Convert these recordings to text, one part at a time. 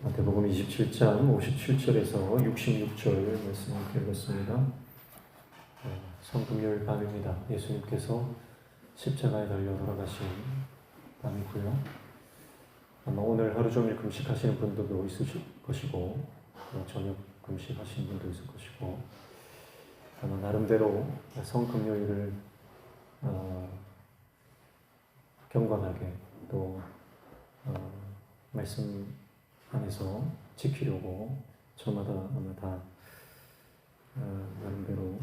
마태복음 27장 57절에서 66절 말씀을 읽었습니다. 성금요일 밤입니다. 예수님께서 십자가에 달려 돌아가신 밤이고요. 아마 오늘 하루 종일 금식하시는 분들도 있으실 것이고, 저녁 금식하시는 분도 있을 것이고, 아마 나름대로 성금요일을 경건하게 또 말씀 안에서 지키려고 저마다 아마 다 나름대로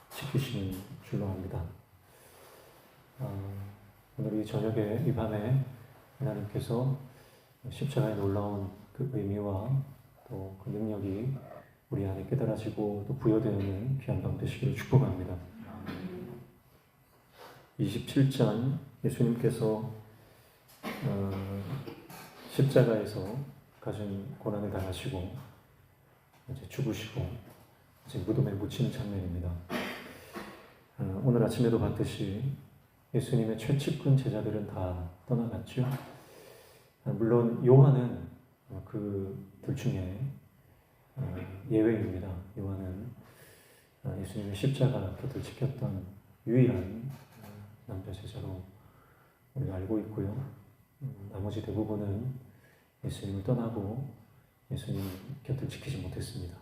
지키시는 줄로 압니다. 오늘 이 저녁에, 이 밤에 하나님께서 십자가에 놀라운 그 의미와 또 그 능력이 우리 안에 깨달아지고 또 부여되는 귀한 밤 되시기를 축복합니다. 27장 예수님께서 십자가에서 가진 고난을 당하시고 이제 죽으시고 이제 무덤에 묻히는 장면입니다. 오늘 아침에도 봤듯이 예수님의 최측근 제자들은 다 떠나갔죠. 물론 요한은 그 둘 중에 예외입니다. 요한은 예수님의 십자가 곁을 지켰던 유일한 남자 제자로 우리가 알고 있고요. 나머지 대부분은 예수님을 떠나고 예수님 곁을 지키지 못했습니다.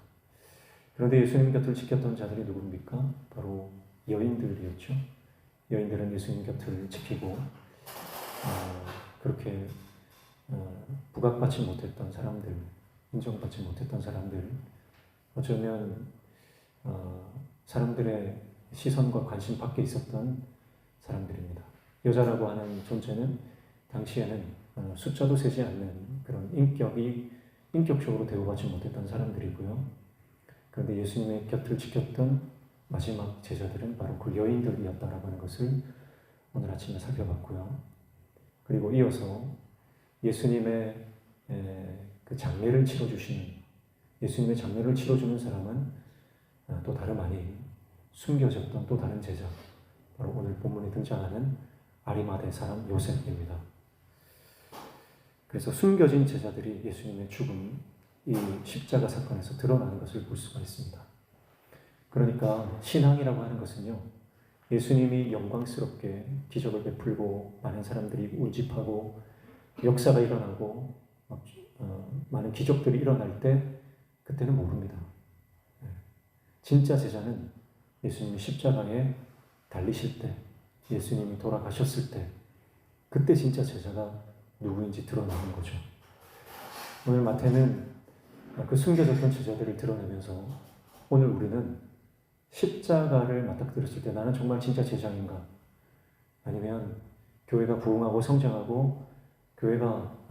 그런데 예수님 곁을 지켰던 자들이 누굽니까? 바로 여인들이었죠. 여인들은 예수님 곁을 지키고 그렇게 부각받지 못했던 사람들, 인정받지 못했던 사람들, 어쩌면 사람들의 시선과 관심 밖에 있었던 사람들입니다. 여자라고 하는 존재는 당시에는 숫자도 세지 않는 그런 인격적으로 대우받지 못했던 사람들이고요. 그런데 예수님의 곁을 지켰던 마지막 제자들은 바로 그 여인들이었다라고 하는 것을 오늘 아침에 살펴봤고요. 그리고 이어서 예수님의 그 장례를 치러주시는, 예수님의 장례를 치러주는 사람은 또 다름 아닌 숨겨졌던 또 다른 제자, 바로 오늘 본문에 등장하는 아리마대 사람 요셉입니다. 그래서 숨겨진 제자들이 예수님의 죽음, 이 십자가 사건에서 드러나는 것을 볼 수가 있습니다. 그러니까 신앙이라고 하는 것은요, 예수님이 영광스럽게 기적을 베풀고 많은 사람들이 울집하고 역사가 일어나고 많은 기적들이 일어날 때 그때는 모릅니다. 진짜 제자는 예수님이 십자가에 달리실 때, 예수님이 돌아가셨을 때, 그때 진짜 제자가 누구인지 드러나는 거죠. 오늘 마태는 그 숨겨졌던 제자들을 드러내면서 오늘 우리는 십자가를 맞닥뜨렸을 때 나는 정말 진짜 제자인가? 아니면 교회가 부흥하고 성장하고 교회가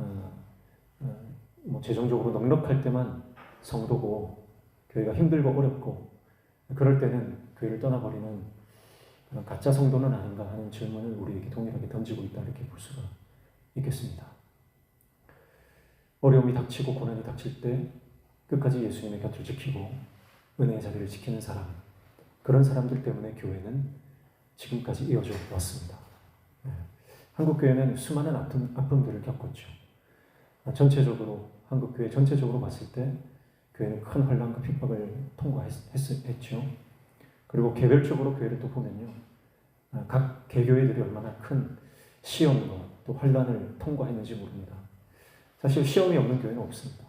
재정적으로 넉넉할 때만 성도고 교회가 힘들고 어렵고 그럴 때는 교회를 떠나버리는 그런 가짜 성도는 아닌가 하는 질문을 우리에게 동일하게 던지고 있다, 이렇게 볼 수가 있겠습니다. 어려움이 닥치고 고난이 닥칠 때 끝까지 예수님의 곁을 지키고 은혜의 자리를 지키는 사람, 그런 사람들 때문에 교회는 지금까지 이어져 왔습니다. 한국교회는 수많은 아픔들을 겪었죠. 전체적으로, 한국교회 전체적으로 봤을 때 교회는 큰 환난과 핍박을 통과했죠. 그리고 개별적으로 교회를 또 보면요, 각 개교회들이 얼마나 큰 시험과 또 환난을 통과했는지 모릅니다. 사실 시험이 없는 교회는 없습니다.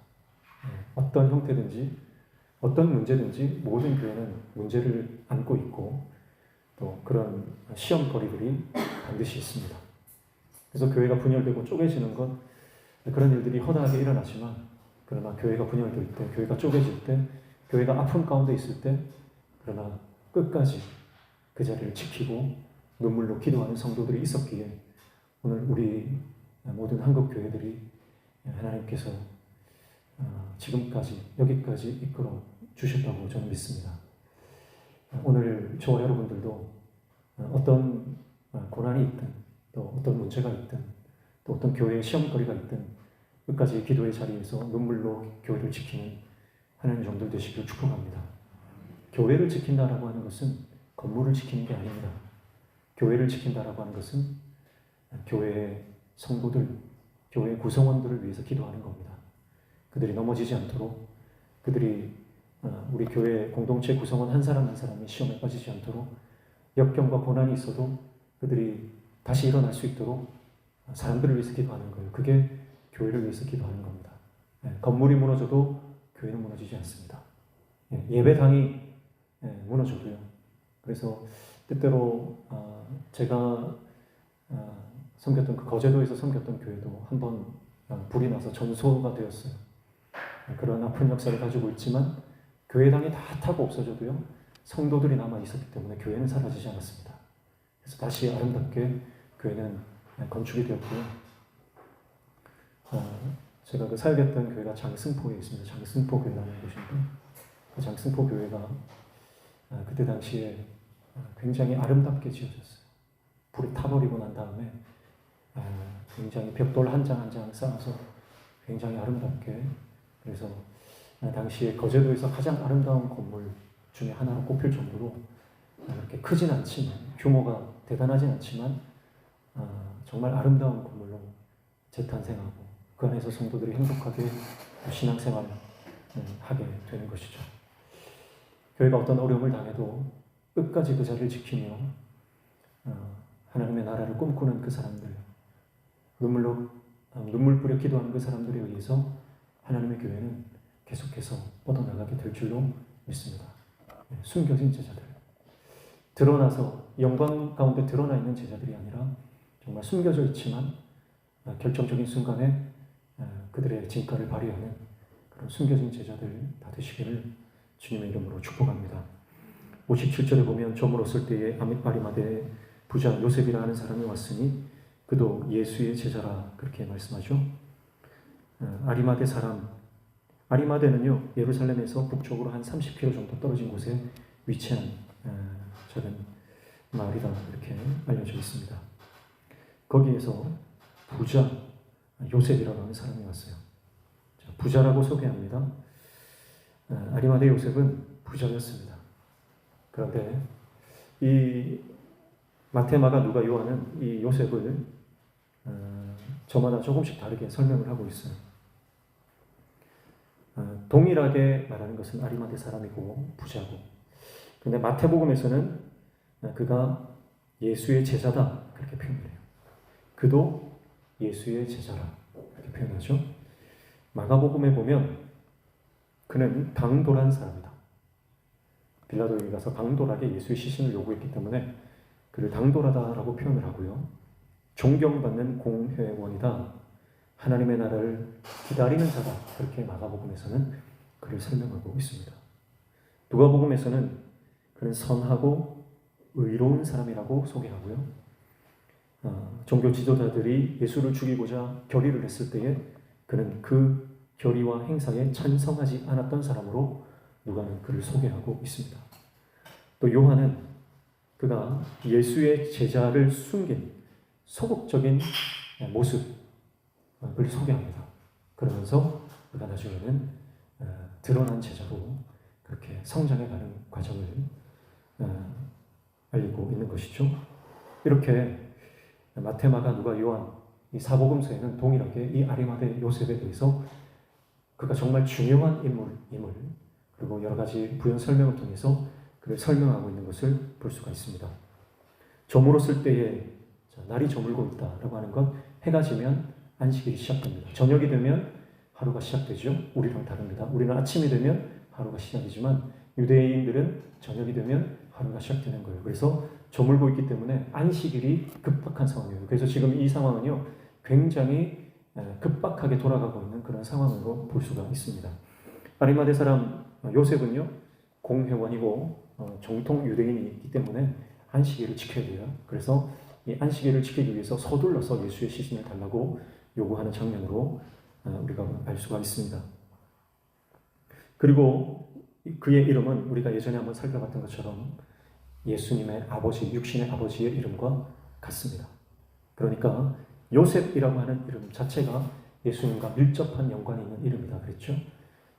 어떤 형태든지 어떤 문제든지 모든 교회는 문제를 안고 있고 또 그런 시험거리들이 반드시 있습니다. 그래서 교회가 분열되고 쪼개지는 것, 그런 일들이 허다하게 일어나지만, 그러나 교회가 분열될 때, 교회가 쪼개질 때, 교회가 아픔 가운데 있을 때, 그러나 끝까지 그 자리를 지키고 눈물로 기도하는 성도들이 있었기에 오늘 우리 모든 한국 교회들이 하나님께서 지금까지 여기까지 이끌어 주셨다고 저는 믿습니다. 오늘 저와 여러분들도 어떤 고난이 있든 또 어떤 문제가 있든 또 어떤 교회의 시험거리가 있든 끝까지 기도의 자리에서 눈물로 교회를 지키는 하나님의 종들 되시기를 축복합니다. 교회를 지킨다라고 하는 것은 건물을 지키는 게 아닙니다. 교회를 지킨다라고 하는 것은 교회의 성도들, 교회 구성원들을 위해서 기도하는 겁니다. 그들이 넘어지지 않도록, 그들이 우리 교회 공동체 구성원 한 사람 한 사람이 시험에 빠지지 않도록, 역경과 고난이 있어도 그들이 다시 일어날 수 있도록 사람들을 위해서 기도하는 거예요. 그게 교회를 위해서 기도하는 겁니다. 건물이 무너져도 교회는 무너지지 않습니다. 예배당이 무너져도요. 그래서 때때로 제가 섬겼던 그 거제도에서 섬겼던 교회도 한번 불이 나서 전소가 되었어요. 그런 아픈 역사를 가지고 있지만 교회당이 다 타고 없어져도요, 성도들이 남아 있었기 때문에 교회는 사라지지 않았습니다. 그래서 다시 아름답게 교회는 건축이 되었고요. 제가 그 사역했던 교회가 장승포에 있습니다. 장승포 교회라는 곳인데, 그 장승포 교회가 그때 당시에 굉장히 아름답게 지어졌어요. 불이 타버리고 난 다음에 굉장히 벽돌 한 장 한 장 쌓아서 굉장히 아름답게, 그래서 당시에 거제도에서 가장 아름다운 건물 중에 하나로 꼽힐 정도로 그렇게 크진 않지만, 규모가 대단하진 않지만 정말 아름다운 건물로 재탄생하고 그 안에서 성도들이 행복하게 신앙생활을 하게 되는 것이죠. 교회가 어떤 어려움을 당해도 끝까지 그 자리를 지키며 하나님의 나라를 꿈꾸는 그 사람들, 눈물 뿌려 기도하는 그 사람들에 의해서 하나님의 교회는 계속해서 뻗어나가게 될 줄로 믿습니다. 숨겨진 제자들, 드러나서 영광 가운데 드러나 있는 제자들이 아니라 정말 숨겨져 있지만 결정적인 순간에 그들의 진가를 발휘하는 그런 숨겨진 제자들 다 되시기를 주님의 이름으로 축복합니다. 57절에 보면 저물었을 때에 아리마대의 부자 요셉이라 하는 사람이 왔으니 그도 예수의 제자라, 그렇게 말씀하죠. 아리마대 사람, 아리마대는요, 예루살렘에서 북쪽으로 한 30km 정도 떨어진 곳에 위치한 작은 마을이다, 이렇게 알려져 있습니다. 거기에서 부자 요셉이라고 하는 사람이 왔어요. 부자라고 소개합니다. 아리마대 요셉은 부자였습니다. 그런데 이 마태, 마가, 누가, 요한은 이 요셉을 저마다 조금씩 다르게 설명을 하고 있어요. 동일하게 말하는 것은 아리마대 사람이고 부자고, 근데 마태복음에서는 그가 예수의 제자다, 그렇게 표현을 해요. 그도 예수의 제자라, 이렇게 표현하죠. 마가복음에 보면 그는 방도란 사람이다. 빌라도에게 가서 방도라게 예수의 시신을 요구했기 때문에 그를 당돌하다라고 표현을 하고요. 존경받는 공회원이다, 하나님의 나라를 기다리는 자다, 그렇게 마가복음에서는 그를 설명하고 있습니다. 누가복음에서는 그는 선하고 의로운 사람이라고 소개하고요. 종교 지도자들이 예수를 죽이고자 결의를 했을 때에 그는 그 결의와 행사에 찬성하지 않았던 사람으로 누가는 그를 소개하고 있습니다. 또 요한은 그가 예수의 제자를 숨긴 소극적인 모습을 소개합니다. 그러면서 그가 나중에는 드러난 제자로 그렇게 성장해가는 과정을 알리고 있는 것이죠. 이렇게 마태, 마가, 누가, 요한 이 사복음서에는 동일하게 이 아리마대 요셉에 대해서 그가 정말 중요한 인물, 그리고 여러 가지 부연 설명을 통해서 그를 설명하고 있는 것을 볼 수가 있습니다. 저물었을 때에 날이 저물고 있다라고 하는 건 해가 지면 안식일이 시작됩니다. 저녁이 되면 하루가 시작되죠. 우리랑 다릅니다. 우리는 아침이 되면 하루가 시작이지만 유대인들은 저녁이 되면 하루가 시작되는 거예요. 그래서 저물고 있기 때문에 안식일이 급박한 상황이에요. 그래서 지금 이 상황은요, 굉장히 급박하게 돌아가고 있는 그런 상황으로 볼 수가 있습니다. 아리마대 사람 요셉은요, 공회원이고 정통 유대인이기 때문에 안식일을 지켜야 돼요. 그래서 이 안식일을 지키기 위해서 서둘러서 예수의 시신을 달라고 요구하는 장면으로 우리가 알 수가 있습니다. 그리고 그의 이름은 우리가 예전에 한번 살펴봤던 것처럼 예수님의 아버지, 육신의 아버지의 이름과 같습니다. 그러니까 요셉이라고 하는 이름 자체가 예수님과 밀접한 연관이 있는 이름이다 그랬죠.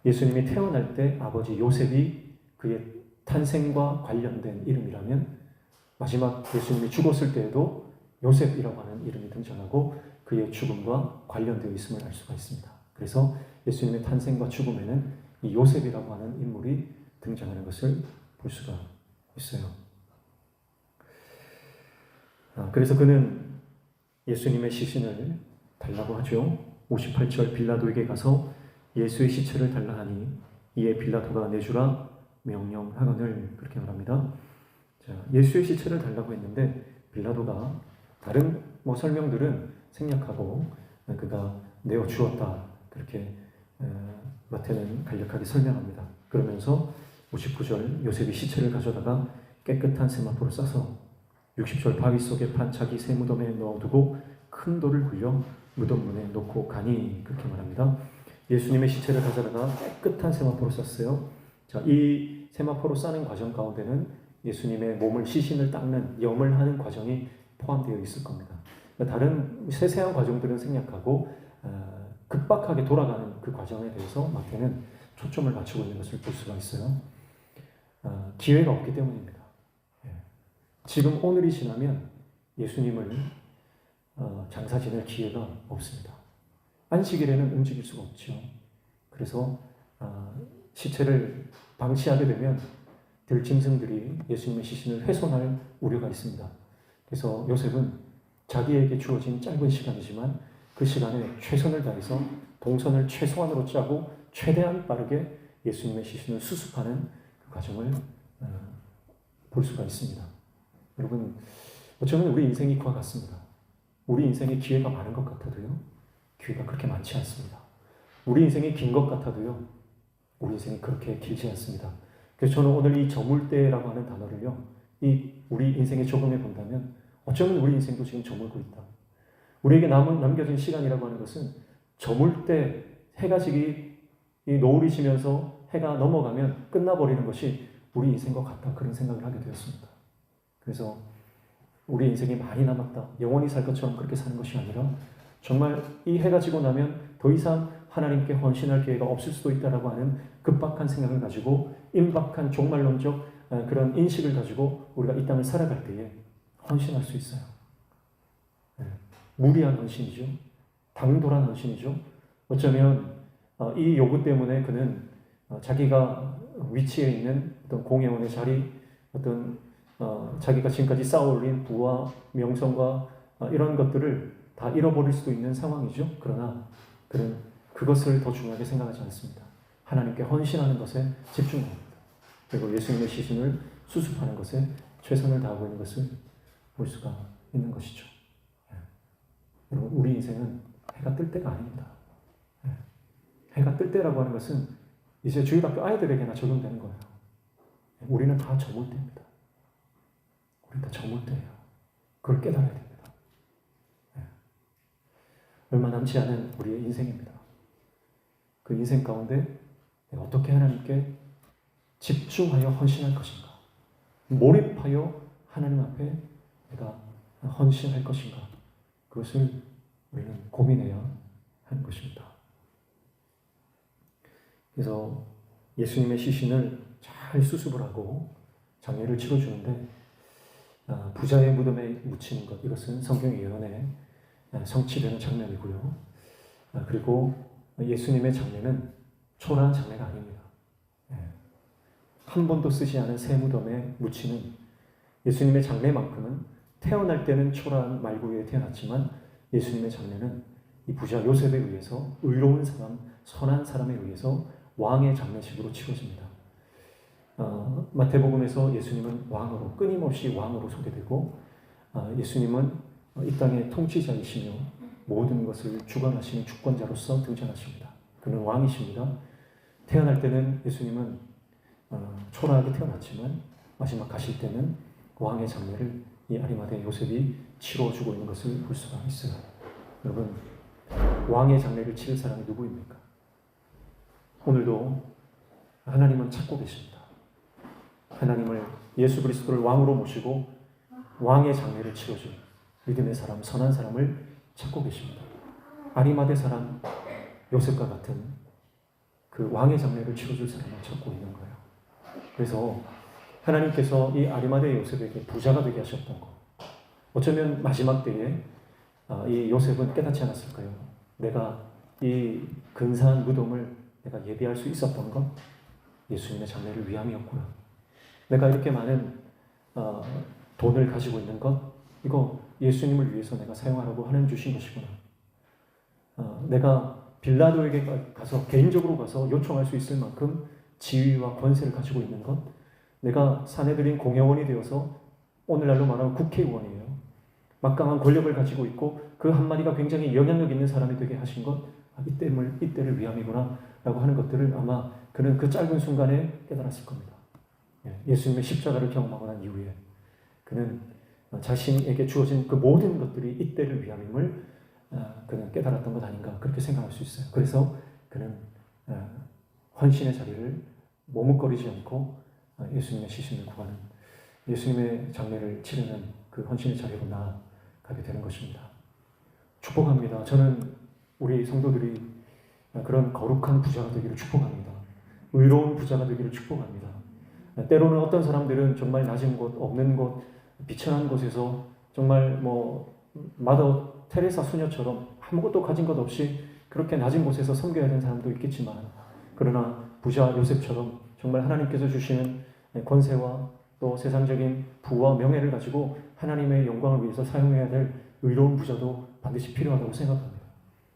예수님이 태어날 때 아버지 요셉이 그의 탄생과 관련된 이름이라면 마지막 예수님이 죽었을 때에도 요셉이라고 하는 이름이 등장하고 그의 죽음과 관련되어 있음을 알 수가 있습니다. 그래서 예수님의 탄생과 죽음에는 이 요셉이라고 하는 인물이 등장하는 것을 볼 수가 있어요. 그래서 그는 예수님의 시신을 달라고 하죠. 58절 빌라도에게 가서 예수의 시체를 달라 하니 이에 빌라도가 내주라 명령하거늘 그렇게 말합니다. 자, 예수의 시체를 달라고 했는데 빌라도가 다른 설명들은 생략하고 그가 내어 주었다 그렇게 마태는 간략하게 설명합니다. 그러면서 59절 요셉이 시체를 가져다가 깨끗한 세마포로 싸서 60절 바위 속에 판 자기 새 무덤에 넣어두고 큰 돌을 굴려 무덤 문에 놓고 가니 그렇게 말합니다. 예수님의 시체를 가져다가 깨끗한 세마포로 쌌어요. 자, 이 세마포로 싸는 과정 가운데는 예수님의 몸을 시신을 닦는 염을 하는 과정이 포함되어 있을 겁니다. 다른 세세한 과정들은 생략하고 급박하게 돌아가는 그 과정에 대해서 마태는 초점을 맞추고 있는 것을 볼 수가 있어요. 기회가 없기 때문입니다. 지금 오늘이 지나면 예수님을 장사 지낼 기회가 없습니다. 안식일에는 움직일 수가 없죠. 그래서 시체를 방치하게 되면 들짐승들이 예수님의 시신을 훼손할 우려가 있습니다. 그래서 요셉은 자기에게 주어진 짧은 시간이지만 그 시간에 최선을 다해서 동선을 최소한으로 짜고 최대한 빠르게 예수님의 시신을 수습하는 그 과정을 볼 수가 있습니다. 여러분, 어쩌면 우리 인생이 그와 같습니다. 우리 인생에 기회가 많은 것 같아도요, 기회가 그렇게 많지 않습니다. 우리 인생이 긴 것 같아도요, 우리 인생이 그렇게 길지 않습니다. 그래서 저는 오늘 이 저물때라고 하는 단어를요, 우리 인생에 적용해 본다면 어쩌면 우리 인생도 지금 저물고 있다. 우리에게 남겨진 시간이라고 하는 것은 저물때 해가 지기 노을이 지면서 해가 넘어가면 끝나버리는 것이 우리 인생과 같다. 그런 생각을 하게 되었습니다. 그래서 우리 인생이 많이 남았다. 영원히 살 것처럼 그렇게 사는 것이 아니라 정말 이 해가 지고 나면 더 이상 하나님께 헌신할 기회가 없을 수도 있다라고 하는 급박한 생각을 가지고 임박한 종말론적 그런 인식을 가지고 우리가 이 땅을 살아갈 때에 헌신할 수 있어요. 무리한 헌신이죠. 당돌한 헌신이죠. 어쩌면 이 요구 때문에 그는 자기가 위치해 있는 어떤 공회원의 자리, 어떤 자기가 지금까지 쌓아올린 부와 명성과 이런 것들을 다 잃어버릴 수도 있는 상황이죠. 그러나 그는 그것을 더 중요하게 생각하지 않습니다. 하나님께 헌신하는 것에 집중합니다. 그리고 예수님의 시신을 수습하는 것에 최선을 다하고 있는 것을 볼 수가 있는 것이죠. 여러분, 우리 인생은 해가 뜰 때가 아닙니다. 해가 뜰 때라고 하는 것은 이제 주일학교 아이들에게나 적용되는 거예요. 우리는 다 저물 때입니다. 우리는 다 저물 때예요. 그걸 깨달아야 됩니다. 얼마 남지 않은 우리의 인생입니다. 그 인생 가운데 내가 어떻게 하나님께 집중하여 헌신할 것인가? 몰입하여 하나님 앞에 내가 헌신할 것인가? 그것을 우리는 고민해야 하는 것입니다. 그래서 예수님의 시신을 잘 수습을 하고 장례를 치러주는데 부자의 무덤에 묻히는 것, 이것은 성경 예언에 성취되는 장면이고요. 그리고 예수님의 장례는 초라한 장례가 아닙니다. 한 번도 쓰지 않은 새 무덤에 묻히는 예수님의 장례만큼은 태어날 때는 초라한 말구유에 태어났지만 예수님의 장례는 이 부자 요셉에 의해서 의로운 사람, 선한 사람에 의해서 왕의 장례식으로 치러집니다. 마태복음에서 예수님은 왕으로, 끊임없이 왕으로 소개되고 예수님은 이 땅의 통치자이시며 모든 것을 주관하시는 주권자로서 등장하십니다. 그는 왕이십니다. 태어날 때는 예수님은 초라하게 태어났지만 마지막 가실 때는 왕의 장례를 이 아리마대 요셉이 치러주고 있는 것을 볼 수가 있어요. 여러분, 왕의 장례를 치를 사람이 누구입니까? 오늘도 하나님은 찾고 계십니다. 하나님을, 예수 그리스도를 왕으로 모시고 왕의 장례를 치러줄 믿음의 사람, 선한 사람을 찾고 계십니다. 아리마대 사람 요셉과 같은 그 왕의 장례를 치러줄 사람을 찾고 있는 거예요. 그래서 하나님께서 이 아리마대 요셉에게 부자가 되게 하셨던 것, 어쩌면 마지막 때에 이 요셉은 깨닫지 않았을까요? 내가 이 근사한 무덤을 내가 예비할 수 있었던 것, 예수님의 장례를 위함이었구나. 내가 이렇게 많은 돈을 가지고 있는 것, 이거 예수님을 위해서 내가 사용하라고 하나님 주신 것이구나. 내가 빌라도에게 가서 개인적으로 가서 요청할 수 있을 만큼 지위와 권세를 가지고 있는 것, 내가 사내들인 공회원이 되어서 오늘날로 말하면 국회의원이에요. 막강한 권력을 가지고 있고 그 한마디가 굉장히 영향력 있는 사람이 되게 하신 것, 이때를 위함이구나 라고 하는 것들을 아마 그는 그 짧은 순간에 깨달았을 겁니다. 예수님의 십자가를 경험하고 난 이후에 그는 자신에게 주어진 그 모든 것들이 이때를 위함임을 그는 깨달았던 것 아닌가 그렇게 생각할 수 있어요. 그래서 그는 헌신의 자리를 머뭇거리지 않고 예수님의 시신을 구하는, 예수님의 장례를 치르는 그 헌신의 자리로 나아가게 되는 것입니다. 축복합니다. 저는 우리 성도들이 그런 거룩한 부자가 되기를 축복합니다. 의로운 부자가 되기를 축복합니다. 때로는 어떤 사람들은 정말 낮은 곳, 없는 곳, 비천한 곳에서 정말 마더 테레사 수녀처럼 아무것도 가진 것 없이 그렇게 낮은 곳에서 섬겨야 되는 사람도 있겠지만, 그러나 부자 요셉처럼 정말 하나님께서 주시는 권세와 또 세상적인 부와 명예를 가지고 하나님의 영광을 위해서 사용해야 될 의로운 부자도 반드시 필요하다고 생각합니다.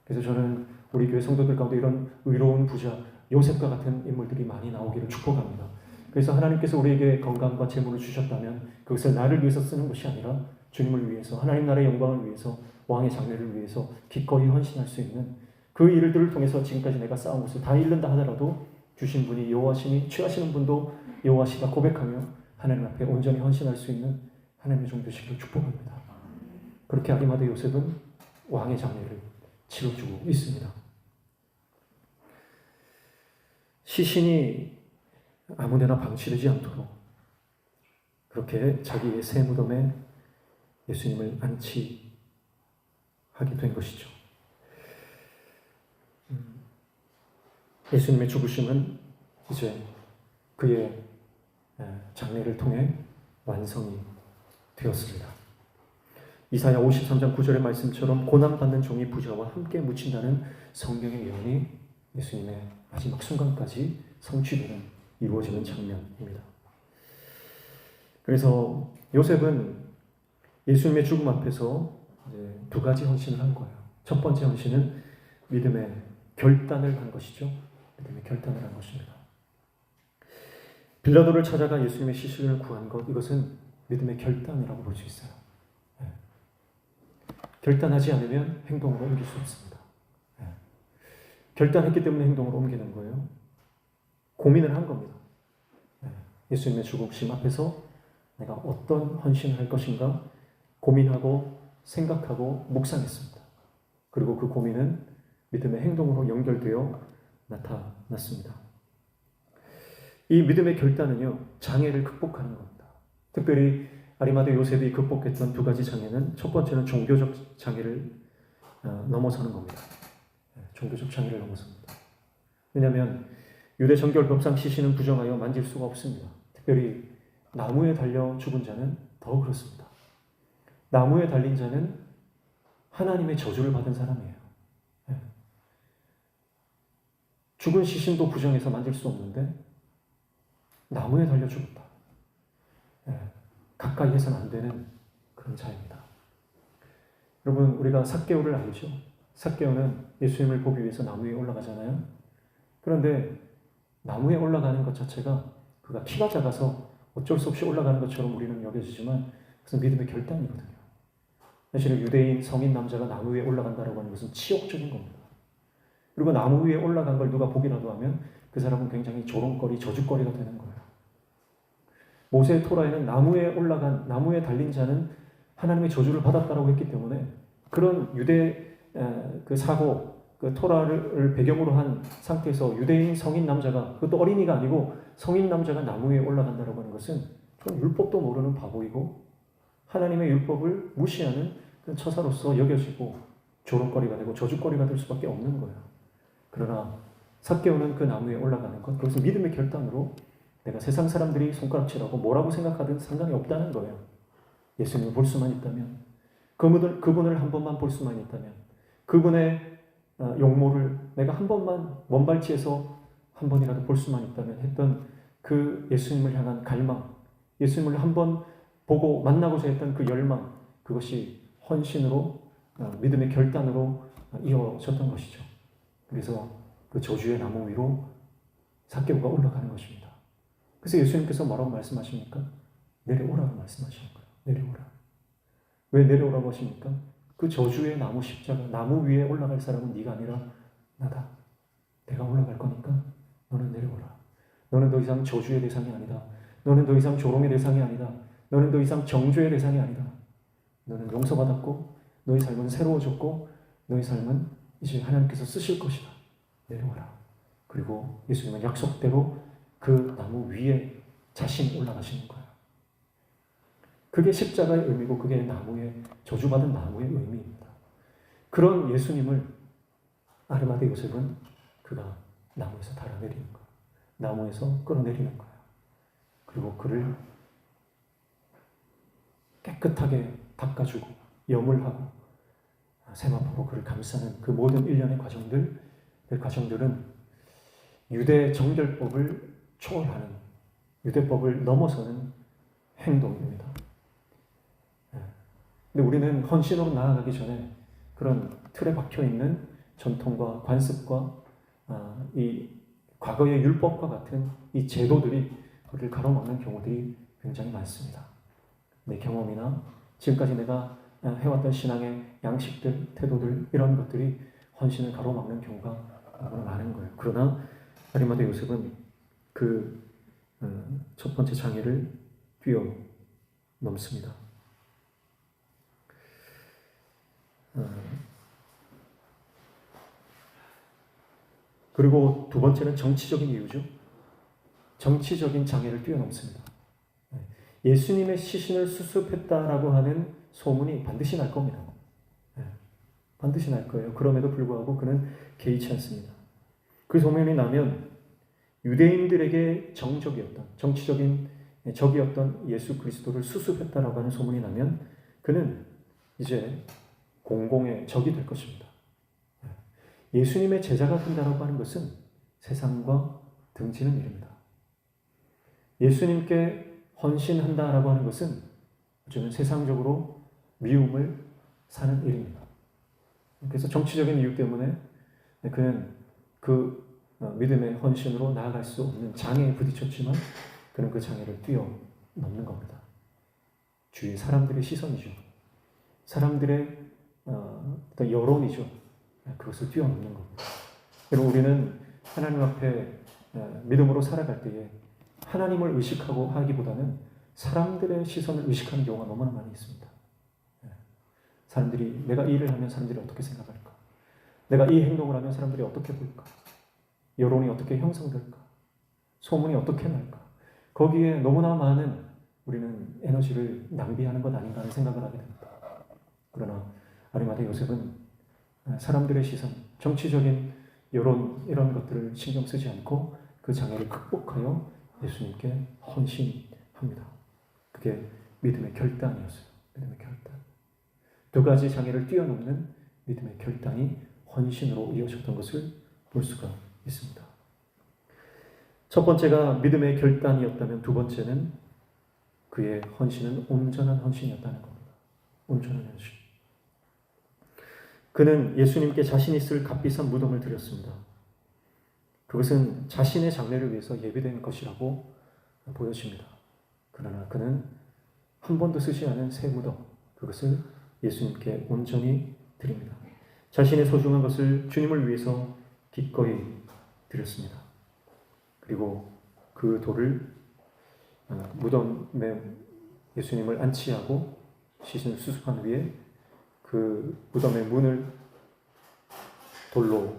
그래서 저는 우리 교회 성도들 가운데 이런 의로운 부자, 요셉과 같은 인물들이 많이 나오기를 축복합니다. 그래서 하나님께서 우리에게 건강과 재물을 주셨다면 그것을 나를 위해서 쓰는 것이 아니라 주님을 위해서, 하나님 나라의 영광을 위해서, 왕의 장래를 위해서 기꺼이 헌신할 수 있는 그 일들을 통해서 지금까지 내가 쌓은 것을 다 잃는다 하더라도 주신 분이 여호와시니 취하시는 분도 여호와시다 고백하며 하나님 앞에 온전히 헌신할 수 있는 하나님의 종 되시기를 축복합니다. 그렇게 아리마대 요셉은 왕의 장례를 치러주고 있습니다. 시신이 아무데나 방치되지 않도록 그렇게 자기의 새 무덤에 예수님을 안치하게 된 것이죠. 예수님의 죽으심은 이제 그의 장례를 통해 완성이 되었습니다. 이사야 53장 9절의 말씀처럼 고난받는 종이 부자와 함께 묻힌다는 성경의 예언이 예수님의 마지막 순간까지 성취되는, 이루어지는 장면입니다. 그래서 요셉은 예수님의 죽음 앞에서 이제 두 가지 헌신을 한 거예요. 첫 번째 헌신은 믿음의 결단을 한 것이죠. 믿음의 결단을 한 것입니다. 빌라도를 찾아가 예수님의 시신을 구한 것, 이것은 믿음의 결단이라고 볼 수 있어요. 결단하지 않으면 행동으로 옮길 수 없습니다. 결단했기 때문에 행동으로 옮기는 거예요. 고민을 한 겁니다. 예수님의 죽으심 앞에서 내가 어떤 헌신을 할 것인가 고민하고 생각하고 묵상했습니다. 그리고 그 고민은 믿음의 행동으로 연결되어 나타났습니다. 이 믿음의 결단은요, 장애를 극복하는 겁니다. 특별히 아리마대 요셉이 극복했던 두 가지 장애는, 첫 번째는 종교적 장애를 넘어서는 겁니다. 종교적 장애를 넘어섭니다. 왜냐하면 유대 정결법상 시신은 부정하여 만질 수가 없습니다. 특별히 나무에 달려 죽은 자는 더 그렇습니다. 나무에 달린 자는 하나님의 저주를 받은 사람이에요. 죽은 시신도 부정해서 만질 수 없는데 나무에 달려 죽었다. 가까이 해서는 안 되는 그런 자입니다. 여러분, 우리가 삭개오를 알죠? 삭개오는 예수님을 보기 위해서 나무 위에 올라가잖아요. 그런데 나무에 올라가는 것 자체가 그가 키가 작아서 어쩔 수 없이 올라가는 것처럼 우리는 여겨지지만 그것은 믿음의 결단이거든요. 사실은 유대인 성인 남자가 나무 위에 올라간다고 하는 것은 치욕적인 겁니다. 그리고 나무 위에 올라간 걸 누가 보기라도 하면 그 사람은 굉장히 조롱거리, 저주거리가 되는 거예요. 모세의 토라에는 나무에 달린 자는 하나님의 저주를 받았다라고 했기 때문에 그런 유대 그 사고, 그 토라를 배경으로 한 상태에서 유대인 성인 남자가, 그것도 어린이가 아니고 성인 남자가 나무 위에 올라간다라고 하는 것은 좀 율법도 모르는 바보이고 하나님의 율법을 무시하는 그 처사로서 여겨지고 조롱거리가 되고 저주거리가 될 수밖에 없는 거예요. 그러나 삭개오는 그 나무에 올라가는 것, 그것은 믿음의 결단으로 내가 세상 사람들이 손가락질하고 뭐라고 생각하든 상관이 없다는 거예요. 예수님을 볼 수만 있다면, 그분을 한 번만 볼 수만 있다면, 그분의 용모를 내가 한 번만 먼발치에서 한 번이라도 볼 수만 있다면 했던 그 예수님을 향한 갈망, 예수님을 한 번 보고 만나고자 했던 그 열망, 그것이 헌신으로 믿음의 결단으로 이어졌던 것이죠. 그래서 그 저주의 나무 위로 삭개오가 올라가는 것입니다. 그래서 예수님께서 뭐라고 말씀하십니까? 내려오라고 말씀하시는 거예요. 내려오라. 왜 내려오라고 하십니까? 그 저주의 나무 십자가, 나무 위에 올라갈 사람은 네가 아니라 나다. 내가 올라갈 거니까 너는 내려오라. 너는 더 이상 저주의 대상이 아니다. 너는 더 이상 조롱의 대상이 아니다. 너는 더 이상 정죄의 대상이 아니다. 너는 용서받았고 너의 삶은 새로워졌고 너의 삶은 이제 하나님께서 쓰실 것이다. 내려오라. 그리고 예수님은 약속대로 그 나무 위에 자신이 올라가시는 거예요. 그게 십자가의 의미고 그게 나무의 저주받은 나무의 의미입니다. 그런 예수님을 아르마데 요셉은 그가 나무에서 달아내리는 거예요. 나무에서 끌어내리는 거예요. 그리고 그를 깨끗하게 닦아주고 염을하고 세마포로 그를 감싸는 그 모든 일련의 과정들, 그 과정들은 유대 정결법을 초월하는, 유대법을 넘어서는 행동입니다. 근데 우리는 헌신으로 나아가기 전에 그런 틀에 박혀있는 전통과 관습과 이 과거의 율법과 같은 이 제도들이 우리를 가로막는 경우들이 굉장히 많습니다. 내 경험이나 지금까지 내가 해왔던 신앙의 양식들, 태도들, 이런 것들이 헌신을 가로막는 경우가 너무나 많은 거예요. 그러나 아리마대 요셉은 그 첫 번째 장애를 뛰어넘습니다. 그리고 두 번째는 정치적인 이유죠. 정치적인 장애를 뛰어넘습니다. 예수님의 시신을 수습했다라고 하는 소문이 반드시 날 겁니다. 반드시 날 거예요. 그럼에도 불구하고 그는 개의치 않습니다. 그 소문이 나면 유대인들에게 정적이었던, 정치적인 적이었던 예수 그리스도를 수습했다라고 하는 소문이 나면 그는 이제 공공의 적이 될 것입니다. 예수님의 제자가 된다라고 하는 것은 세상과 등지는 일입니다. 예수님께 헌신한다라고 하는 것은 어쩌면 세상적으로 미움을 사는 일입니다. 그래서 정치적인 이유 때문에 그는 그 믿음의 헌신으로 나아갈 수 없는 장애에 부딪혔지만 그는 그 장애를 뛰어넘는 겁니다. 주위의 사람들의 시선이죠. 사람들의 어떤 여론이죠. 그것을 뛰어넘는 겁니다. 여러분, 우리는 하나님 앞에 믿음으로 살아갈 때에 하나님을 의식하고 하기보다는 사람들의 시선을 의식하는 경우가 너무나 많이 있습니다. 사람들이, 내가 이 일을 하면 사람들이 어떻게 생각할까? 내가 이 행동을 하면 사람들이 어떻게 볼까? 여론이 어떻게 형성될까? 소문이 어떻게 날까? 거기에 너무나 많은 우리는 에너지를 낭비하는 것 아닌가 하는 생각을 하게 됩니다. 그러나 아리마대 요셉은 사람들의 시선, 정치적인 여론, 이런 것들을 신경 쓰지 않고 그 장애를 극복하여 예수님께 헌신합니다. 그게 믿음의 결단이었어요. 믿음의 결단. 두 가지 장애를 뛰어넘는 믿음의 결단이 헌신으로 이어졌던 것을 볼 수가 있습니다. 첫 번째가 믿음의 결단이었다면 두 번째는 그의 헌신은 온전한 헌신이었다는 겁니다. 온전한 헌신. 그는 예수님께 자신이 쓸 값비싼 무덤을 드렸습니다. 그것은 자신의 장례를 위해서 예비된 것이라고 보여집니다. 그러나 그는 한 번도 쓰지 않은 새 무덤, 그것을 예수님께 온전히 드립니다. 자신의 소중한 것을 주님을 위해서 기꺼이 드렸습니다. 그리고 그 돌을 무덤에 예수님을 안치하고 시신을 수습한 후에 그 무덤의 문을 돌로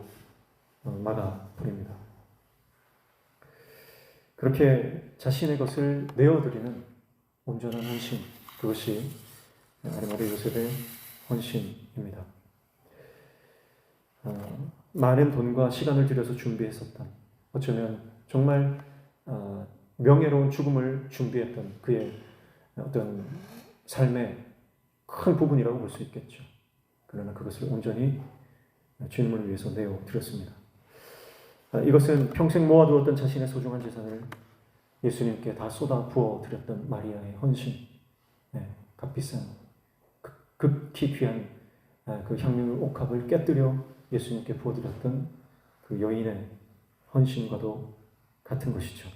막아버립니다. 그렇게 자신의 것을 내어드리는 온전한 헌신, 그것이 아리마대 요셉의 헌신입니다. 많은 돈과 시간을 들여서 준비했었던, 어쩌면 정말 명예로운 죽음을 준비했던 그의 어떤 삶의 큰 부분이라고 볼 수 있겠죠. 그러나 그것을 온전히 주님을 위해서 내어 드렸습니다. 이것은 평생 모아두었던 자신의 소중한 재산을 예수님께 다 쏟아 부어 드렸던 마리아의 헌신, 값비싼 극히 귀한 그 향유 옥합을 깨뜨려 예수님께 부어드렸던 그 여인의 헌신과도 같은 것이죠.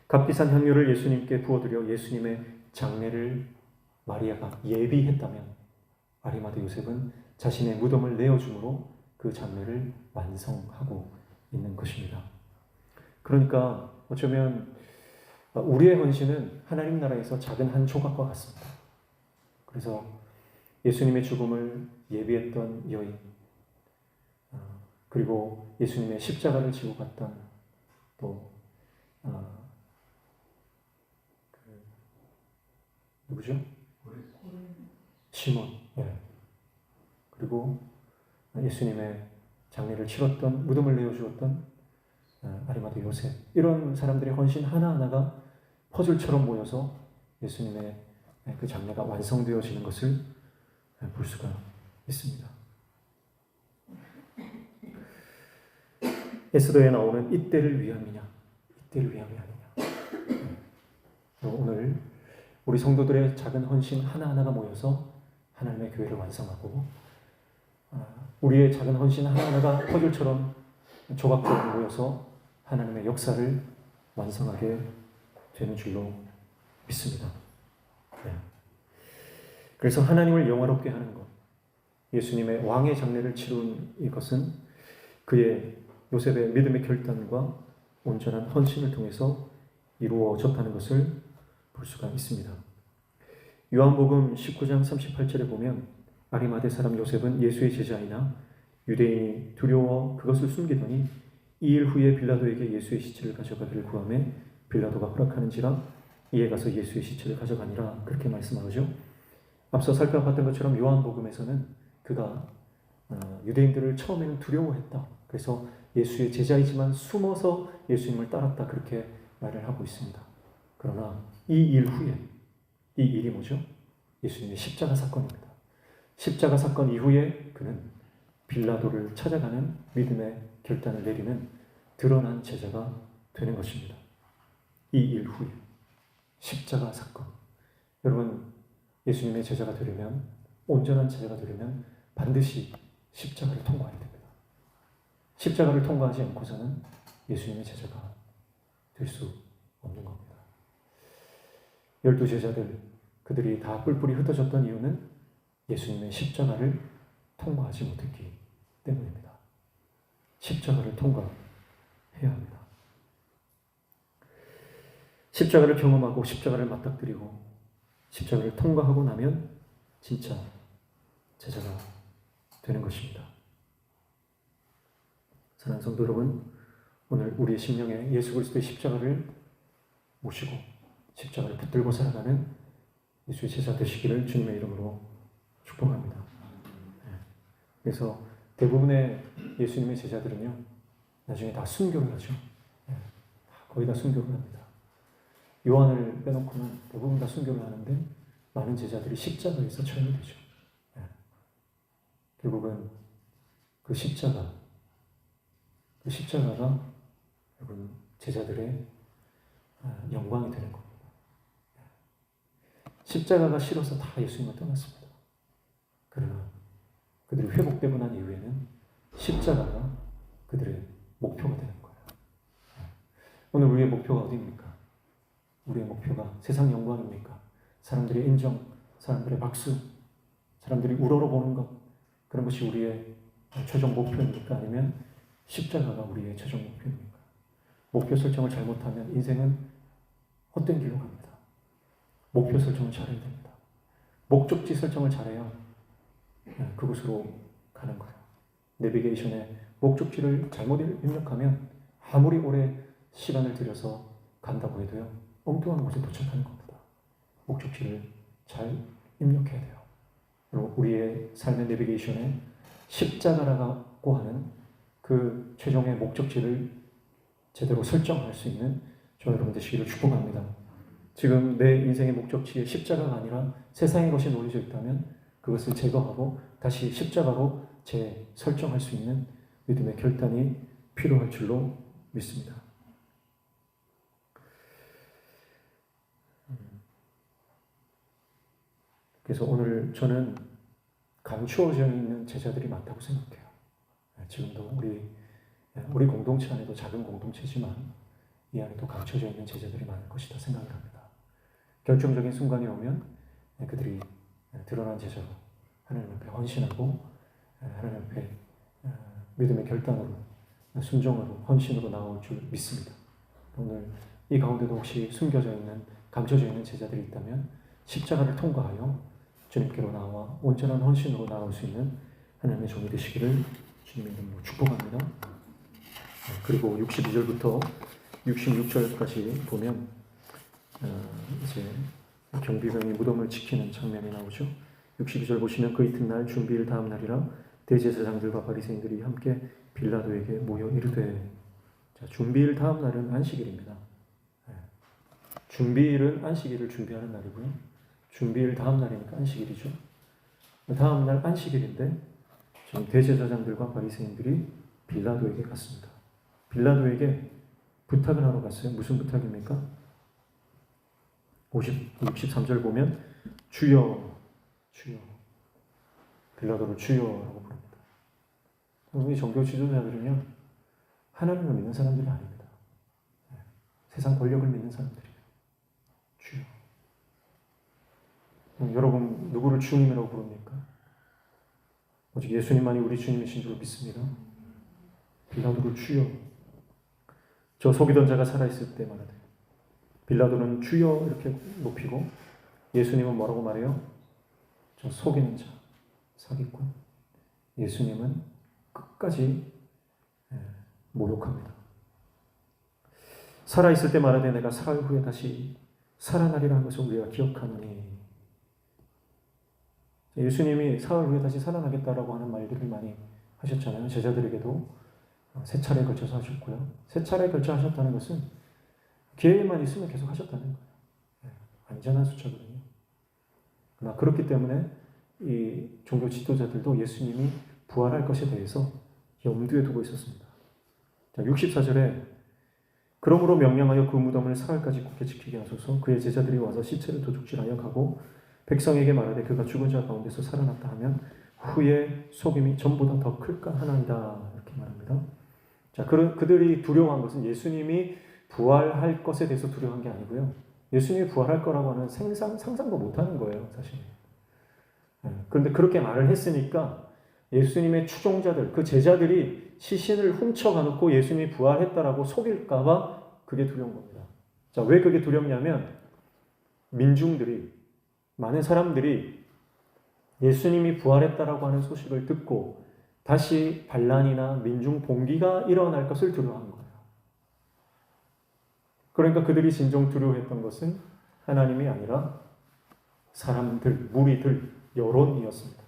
값비싼 향유를 예수님께 부어드려 예수님의 장례를 마리아가 예비했다면 아리마대 요셉은 자신의 무덤을 내어줌으로 그 장례를 완성하고 있는 것입니다. 그러니까 어쩌면 우리의 헌신은 하나님 나라에서 작은 한 조각과 같습니다. 그래서 예수님의 죽음을 예비했던 여인, 그리고 예수님의 십자가를 지고 갔던 또 누구죠? 시몬. 그리고 예수님의 장례를 치렀던, 무덤을 내어주었던 아리마대 요셉. 이런 사람들의 헌신 하나하나가 퍼즐처럼 모여서 예수님의 그 장례가 완성되어지는 것을 볼 수가 있습니다. 에스더에 나오는 이때를 위함이냐, 이때를 위함이 아니냐. 오늘 우리 성도들의 작은 헌신 하나하나가 모여서 하나님의 교회를 완성하고, 우리의 작은 헌신 하나하나가 퍼즐처럼 조각적으로 모여서 하나님의 역사를 완성하게 되는 줄로 믿습니다. 그래서 하나님을 영화롭게 하는 것, 예수님의 왕의 장례를 치룬 이것은 그의 요셉의 믿음의 결단과 온전한 헌신을 통해서 이루어졌다는 것을 볼 수가 있습니다. 요한복음 19장 38절에 보면 아리마대 사람 요셉은 예수의 제자이나 유대인이 두려워 그것을 숨기더니 2일 후에 빌라도에게 예수의 시체를 가져가기를 구하매 빌라도가 허락하는지라 이에 가서 예수의 시체를 가져가니라, 그렇게 말씀하죠. 앞서 살펴봤던 것처럼 요한복음에서는 그가 유대인들을 처음에는 두려워했다. 그래서 예수의 제자이지만 숨어서 예수님을 따랐다, 그렇게 말을 하고 있습니다. 그러나 이 일 후에, 이 일이 뭐죠? 예수님의 십자가 사건입니다. 십자가 사건 이후에 그는 빌라도를 찾아가는 믿음의 결단을 내리는 드러난 제자가 되는 것입니다. 이 일 후에 십자가 사건. 여러분, 예수님의 제자가 되려면, 온전한 제자가 되려면 반드시 십자가를 통과해야 됩니다. 십자가를 통과하지 않고서는 예수님의 제자가 될 수 없는 겁니다. 12제자들, 그들이 다 뿔뿔이 흩어졌던 이유는 예수님의 십자가를 통과하지 못했기 때문입니다. 십자가를 통과해야 합니다. 십자가를 경험하고 십자가를 맞닥뜨리고 십자가를 통과하고 나면 진짜 제자가 되는 것입니다. 사랑하는 성도 여러분, 오늘 우리의 심령에 예수 그리스도의 십자가를 모시고 십자가를 붙들고 살아가는 예수의 제자 되시기를 주님의 이름으로 축복합니다. 그래서 대부분의 예수님의 제자들은요, 나중에 다 순교를 하죠. 거의 다 순교를 합니다. 요한을 빼놓고는 대부분 다 순교를 하는데 많은 제자들이 십자가에서 처형이 되죠. 결국은 그 십자가가 여러분 제자들의 영광이 되는 겁니다. 십자가가 싫어서 다 예수님을 떠났습니다. 그러나 그들이 회복되고 난 이후에는 십자가가 그들의 목표가 되는 거예요. 오늘 우리의 목표가 어디입니까? 우리의 목표가 세상 영광입니까? 사람들의 인정, 사람들의 박수, 사람들이 우러러보는 것, 그런 것이 우리의 최종 목표입니까? 아니면 십자가가 우리의 최종 목표입니까? 목표 설정을 잘못하면 인생은 헛된 길로 갑니다. 목표 설정을 잘해야 됩니다. 목적지 설정을 잘해야 그곳으로 가는 거예요. 내비게이션에 목적지를 잘못 입력하면 아무리 오래 시간을 들여서 간다고 해도요, 엉뚱한 곳에 도착하는 것보다 목적지를 잘 입력해야 돼요. 그리고 우리의 삶의 내비게이션에 십자가라고 하는 그 최종의 목적지를 제대로 설정할 수 있는 저와 여러분 되시기를 축복합니다. 지금 내 인생의 목적지에 십자가가 아니라 세상의 것이 놓여져 있다면 그것을 제거하고 다시 십자가로 재설정할 수 있는 믿음의 결단이 필요할 줄로 믿습니다. 그래서 오늘 저는 감추어져 있는 제자들이 많다고 생각해요. 지금도 우리 공동체 안에도 작은 공동체지만 이 안에도 감춰져 있는 제자들이 많을 것이다 생각을 합니다. 결정적인 순간이 오면 그들이 드러난 제자로 하나님 앞에 헌신하고 하나님 앞에 믿음의 결단으로 순종으로 헌신으로 나올 줄 믿습니다. 오늘 이 가운데도 혹시 숨겨져 있는 감춰져 있는 제자들이 있다면 십자가를 통과하여 주님께로 나와 온전한 헌신으로 나올 수 있는 하나님의 종이 되시기를 주님의 이름으로 축복합니다. 그리고 62절부터 66절까지 보면 이제 경비병이 무덤을 지키는 장면이 나오죠. 62절 보시면 그 이튿날 준비일 다음 날이라 대제사장들과 바리새인들이 함께 빌라도에게 모여 이르되, 자, 준비일 다음 날은 안식일입니다. 준비일은 안식일을 준비하는 날이고요. 준비일 다음 날이니까 안식일이죠. 다음 날 안식일인데 지금 대제사장들과 바리새인들이 빌라도에게 갔습니다. 빌라도에게 부탁을 하러 갔어요. 무슨 부탁입니까? 63절 보면 주여, 주여, 빌라도를 주여라고 부릅니다. 우리 종교 지도자들은요, 하나님을 믿는 사람들이 아닙니다. 세상 권력을 믿는 사람들이에요. 주여. 여러분 누구를 주님이라고 부릅니까? 오직 예수님만이 우리 주님이신 줄 믿습니다. 빌라도를 주여. 저 속이던 자가 살아있을 때 말하되 빌라도는 주여 이렇게 높이고 예수님은 뭐라고 말해요? 저 속이는 자, 사기꾼. 예수님은 끝까지 모욕합니다. 살아있을 때 말하되 내가 사흘 후에 다시 살아나리라는 것을 우리가 기억하노니, 예수님이 사흘 후에 다시 살아나겠다라고 하는 말들을 많이 하셨잖아요. 제자들에게도 세 차례에 걸쳐서 하셨고요. 세 차례에 걸쳐 하셨다는 것은 기회만 있으면 계속 하셨다는 거예요. 안전한 숫자거든요. 그러나 그렇기 때문에 이 종교 지도자들도 예수님이 부활할 것에 대해서 염두에 두고 있었습니다. 자, 64절에 그러므로 명령하여 그 무덤을 사흘까지 굳게 지키게 하소서. 그의 제자들이 와서 시체를 도둑질하여 가고 백성에게 말하되 그가 죽은 자 가운데서 살아났다 하면 후에 속임이 전보다 더 클까 하나이다, 이렇게 말합니다. 자, 그들이 두려워한 것은 예수님이 부활할 것에 대해서 두려워한 게 아니고요. 예수님이 부활할 거라고 하는 상상도 못하는 거예요, 사실. 그런데 그렇게 말을 했으니까 예수님의 추종자들, 그 제자들이 시신을 훔쳐가놓고 예수님이 부활했다라고 속일까봐 그게 두려운 겁니다. 자, 왜 그게 두렵냐면 민중들이, 많은 사람들이 예수님이 부활했다라고 하는 소식을 듣고 다시 반란이나 민중 봉기가 일어날 것을 두려워한 거예요. 그러니까 그들이 진정 두려워했던 것은 하나님이 아니라 사람들, 무리들, 여론이었습니다.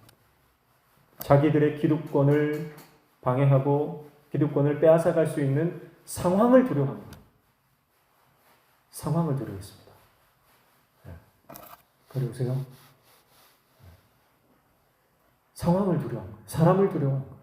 자기들의 기득권을 방해하고 기득권을 빼앗아갈 수 있는 상황을 두려워합니다. 상황을 두려워했습니다. 그러세요? 상황을 두려워한 거예요. 사람을 두려워한 거예요.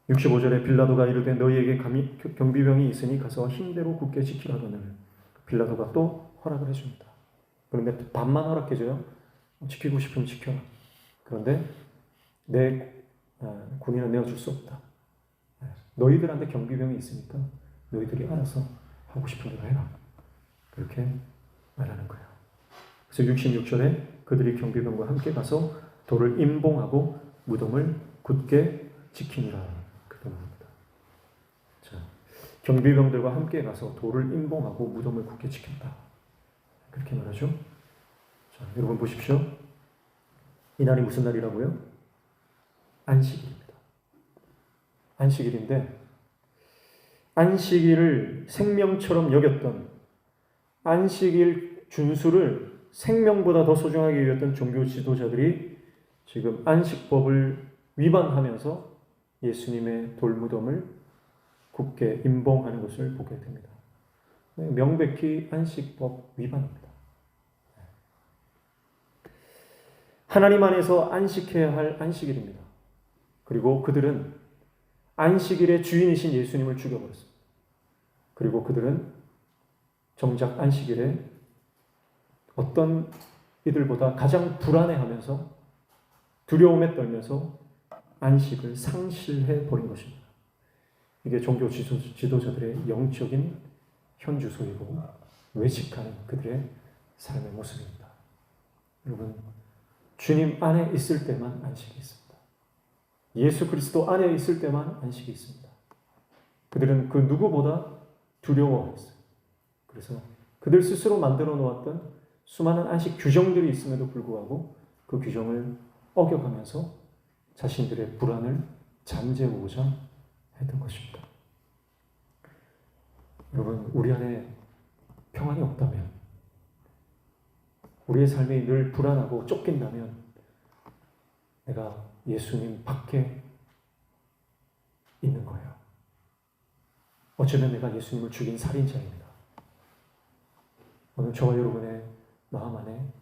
(65절에) 빌라도가 이르되 너희에게 경비병이 있으니 가서 힘대로 굳게 지키라거늘. 빌라도가 또 허락을 해줍니다. 그런데 반만 허락해줘요. 지키고 싶으면 지켜라. 그런데 내 군인은 내어줄 수 없다. 너희들한테 경비병이 있으니까 너희들이 알아서 하고 싶은 대로 해라. 그렇게 말하는 거예요. 그래서 66절에 그들이 경비병과 함께 가서 돌을 임봉하고 무덤을 굳게 지키니라. 그렇게 말합니다. 자, 경비병들과 함께 가서 돌을 임봉하고 무덤을 굳게 지켰다. 그렇게 말하죠. 자, 여러분 보십시오. 이 날이 무슨 날이라고요? 안식일입니다. 안식일인데 안식일을 생명처럼 여겼던, 안식일 준수를 생명보다 더 소중하게 여겼던 종교 지도자들이 지금 안식법을 위반하면서 예수님의 돌무덤을 굳게 임봉하는 것을 보게 됩니다. 명백히 안식법 위반입니다. 하나님 안에서 안식해야 할 안식일입니다. 그리고 그들은 안식일의 주인이신 예수님을 죽여버렸습니다. 그리고 그들은 정작 안식일에 어떤 이들보다 가장 불안해하면서 두려움에 떨면서 안식을 상실해 버린 것입니다. 이게 종교 지도자들의 영적인 현주소이고 외식하는 그들의 삶의 모습입니다. 여러분, 주님 안에 있을 때만 안식이 있습니다. 예수 그리스도 안에 있을 때만 안식이 있습니다. 그들은 그 누구보다 두려워했어요. 그래서 그들 스스로 만들어 놓았던 수많은 안식 규정들이 있음에도 불구하고 그 규정을 어겨가면서 자신들의 불안을 잠재우고자 했던 것입니다. 여러분, 우리 안에 평안이 없다면, 우리의 삶이 늘 불안하고 쫓긴다면 내가 예수님 밖에 있는 거예요. 어쩌면 내가 예수님을 죽인 살인자입니다. 오늘 저와 여러분의 마음 안에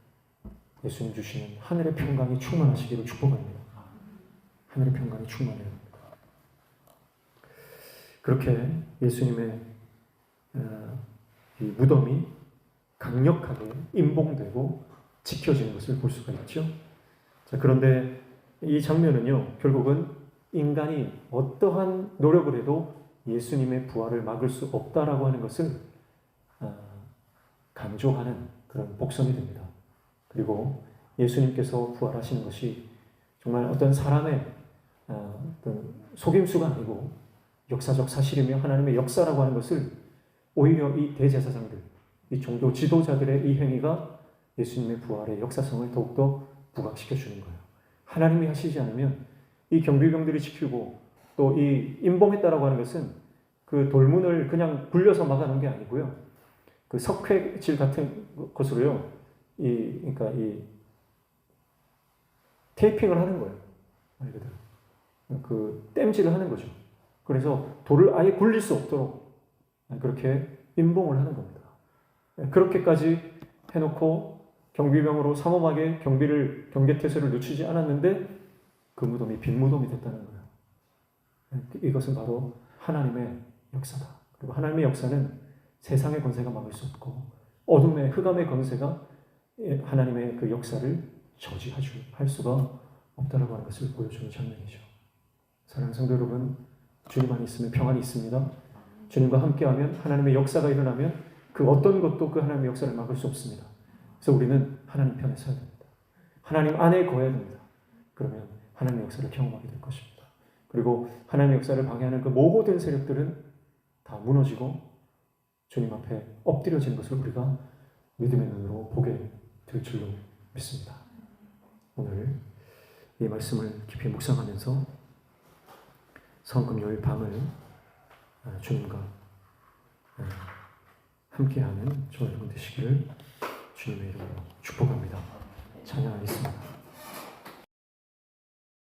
예수님 주시는 하늘의 평강이 충만하시기를 축복합니다. 하늘의 평강이 충만해요. 그렇게 예수님의 이 무덤이 강력하게 임봉되고 지켜지는 것을 볼 수가 있죠. 자, 그런데 이 장면은요, 결국은 인간이 어떠한 노력을 해도 예수님의 부활을 막을 수 없다라고 하는 것을 강조하는 그런 복선이 됩니다. 그리고 예수님께서 부활하시는 것이 정말 어떤 사람의 어떤 속임수가 아니고 역사적 사실이며 하나님의 역사라고 하는 것을 오히려 이 대제사장들, 이 종교 지도자들의 이 행위가 예수님의 부활의 역사성을 더욱더 부각시켜 주는 거예요. 하나님이 하시지 않으면 이 경비병들이 지키고 또 이 임봉했다라고 하는 것은 그 돌문을 그냥 굴려서 막아놓은 게 아니고요. 그 석회질 같은 것으로요. 그러니까 이 테이핑을 하는 거예요. 말 그대로. 그 땜질을 하는 거죠. 그래서 돌을 아예 굴릴 수 없도록 그렇게 임봉을 하는 겁니다. 그렇게까지 해놓고 경비병으로 삼엄하게 경계태세를 늦추지 않았는데 그 무덤이 빈 무덤이 됐다는 거예요. 이것은 바로 하나님의 역사다. 그리고 하나님의 역사는 세상의 권세가 막을 수 없고 어둠의 흑암의 권세가 하나님의 그 역사를 저지할 수가 없다라고 하는 것을 보여주는 장면이죠. 사랑하는 성도 여러분, 주님 안에 있으면 평안이 있습니다. 주님과 함께하면 하나님의 역사가 일어나면 그 어떤 것도 그 하나님의 역사를 막을 수 없습니다. 그래서 우리는 하나님 편에 서야 됩니다. 하나님 안에 거해야 됩니다. 그러면 하나님의 역사를 경험하게 될 것입니다. 그리고 하나님의 역사를 방해하는 그 모든 세력들은 다 무너지고 주님 앞에 엎드려지는 것을 우리가 믿음의 눈으로 보게 될 줄로 믿습니다. 오늘 이 말씀을 깊이 묵상하면서 성금요일 밤을 주님과 함께하는 저와 여러분 되시기를 주님의 이름으로 축복합니다. 찬양하겠습니다.